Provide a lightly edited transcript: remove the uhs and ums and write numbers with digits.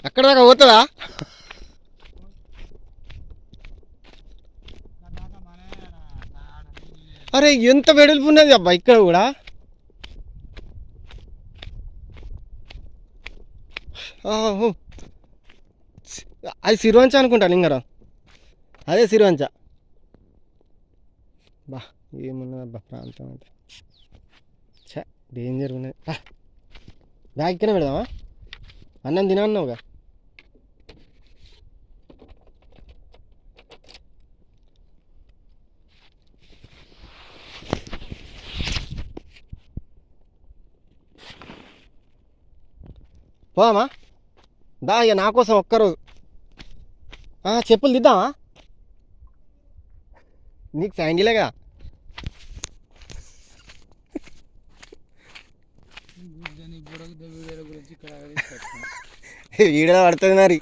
అక్కడ దాకా పోతుందా? అరే ఎంత వెడల్పు ఉన్నది అబ్బా ఇక్కడ కూడా. అది సిరివంచ అనుకుంటా లింగరావు, అదే సిరివంచ. బా ఏమున్నది అబ్బా ప్రాంతం అంటే, ఛా డేంజర్ ఉన్నది. బ్యాగ్ ఇక్కడే పెడదామా? అన్నం తినన్నావుగా. పోదామా? దా ఇక నా కోసం ఒక్కరోజు. చెప్పులు దిద్దామా? నీకు శాండిలేగా. వీడియో పడుతుంది మరి.